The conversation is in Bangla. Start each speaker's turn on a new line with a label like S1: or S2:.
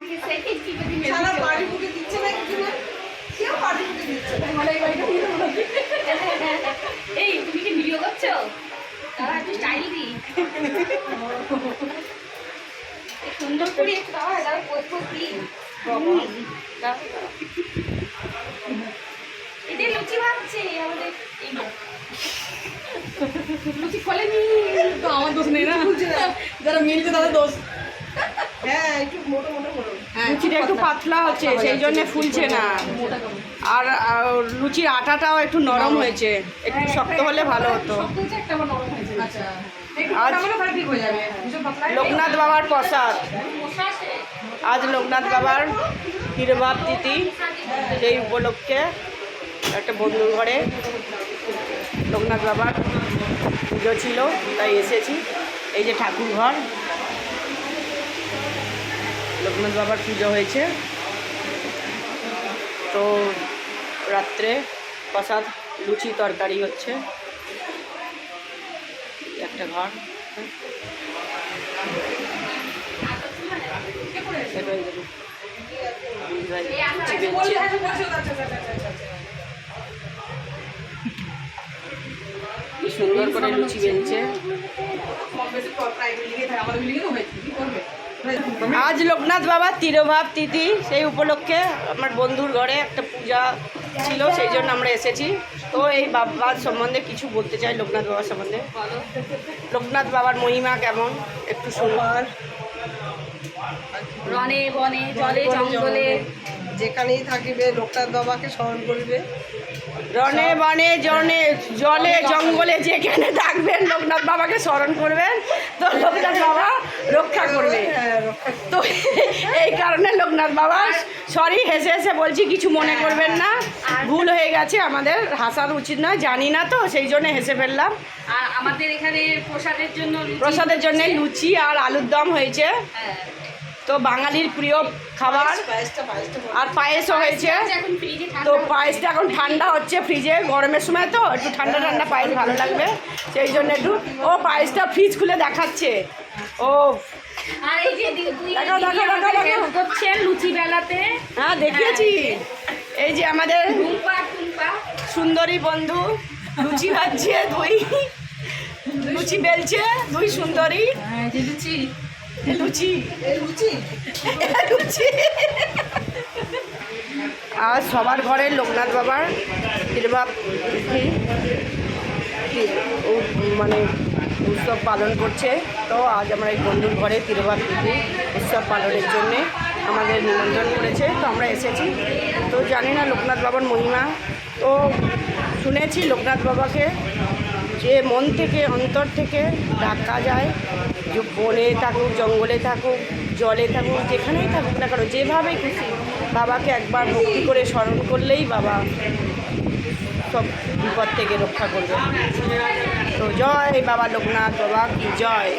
S1: সারা বাড়ি বুকে দিচ্ছে না কিছু না, কেউ বাড়ি বুকে দিচ্ছে না।
S2: এই তুমি কি ভিডিও করছো? তারা একটু স্টাইল দি সুন্দর করে একটু দাঁড়ায় দাঁড়া পোজ দি। এদের লুচি ভাবছে আমাদের লুচি ফলেনি
S1: তো আমার দোষ নেই না, যারা মিলছে তাদের দোষ। হ্যাঁ একটু মোটা মোটা করো।
S3: লুচিটা একটু পাতলা হচ্ছে সেই জন্য ফুলছে না। আর লুচির আটাটাও একটু নরম হয়েছে, একটু শক্ত হলে ভালো হতো।
S1: একটা আবার নরম হয়েছে। আচ্ছা
S3: আজ
S1: ঠিক হয়ে যাবে, ভীষণ পাতলা।
S3: লোকনাথ বাবার প্রসাদ, আজ লোকনাথ বাবার তিরোভাব তিথি, সেই উপলক্ষে একটা বন্ধুর ঘরে লোকনাথ বাবার পুজো ছিল, তাই এসেছি। এই যে ঠাকুর ঘর, লোকনাথ বাবার পুজো হয়েছে। তো রাত্রে প্রসাদ লুচি তরকারি হচ্ছে। একটা ঘর কি সুন্দর করে লুচি বেলছে। আজ লোকনাথ বাবার তিরোভাব তিথি, সেই উপলক্ষে আমার বন্ধুর ঘরে একটা পূজা ছিল, সেই জন্য আমরা এসেছি। তো এই বাবার সম্বন্ধে কিছু বলতে চাই, লোকনাথ বাবার সম্বন্ধে। লোকনাথ বাবার মহিমা কেমন একটু শুনবার।
S2: রনে বনে জলে জঙ্গলে
S1: যেখানেই থাকিবে লোকনাথ বাবাকে স্মরণ করবে।
S3: রনে বনে জলে জঙ্গলে যেখানে থাকবেন লোকনাথ বাবাকে স্মরণ করবেন, তো লোকনাথ বাবা রক্ষা করবে। তো এই কারণে লোকনাথ বাবা, সরি হেসে হেসে বলছি, কিছু মনে করবেন না, ভুল হয়ে গেছে, আমাদের হাসার উচিত নয়, জানি না তো সেই জন্য হেসে ফেললাম।
S2: আর আমাদের এখানে
S3: প্রসাদের জন্য লুচি আর আলুর দম হয়েছে। তো বাঙালির প্রিয় খাবার, আর পায়েসও হয়েছে। তো পায়েসটা এখন ঠান্ডা হচ্ছে ফ্রিজে, গরমের সময় তো একটু ঠান্ডা ঠান্ডা পায়েস ভালো লাগবে, সেই জন্য একটু। ও পায়েসটা ফ্রিজ খুলে দেখাচ্ছে। ও
S2: লুচি বেলাতে,
S3: হ্যাঁ দেখিয়েছি। এই যে আমাদের সুন্দরী বন্ধু লুচি ভাজছে, লুচি বেলছে, দুই সুন্দরী। লুচি লুচি লুচি। আর সবার ঘরে লোকনাথ বাবার তিরোভাব তিথি মানে উৎসব পালন করছে। তো আজ আমরা এই বন্ধুর ঘরে তিরোভাব তিথি উৎসব পালনের জন্যে আমাদের নিমন্ত্রণ করেছে, তো আমরা এসেছি। তো জানি না লোকনাথ বাবার মহিমা, তো শুনেছি লোকনাথ বাবাকে যে মন থেকে অন্তর থেকে ডাকা যায়, যে বনে থাকুক জঙ্গলে থাকুক জলে থাকুক যেখানেই থাকুক না কেন, যেভাবেই খুশি বাবাকে একবার ভক্তি করে স্মরণ করলেই বাবা সব বিপদ থেকে রক্ষা করবে। তো জয় বাবা লোকনাথ বাবা কি জয়।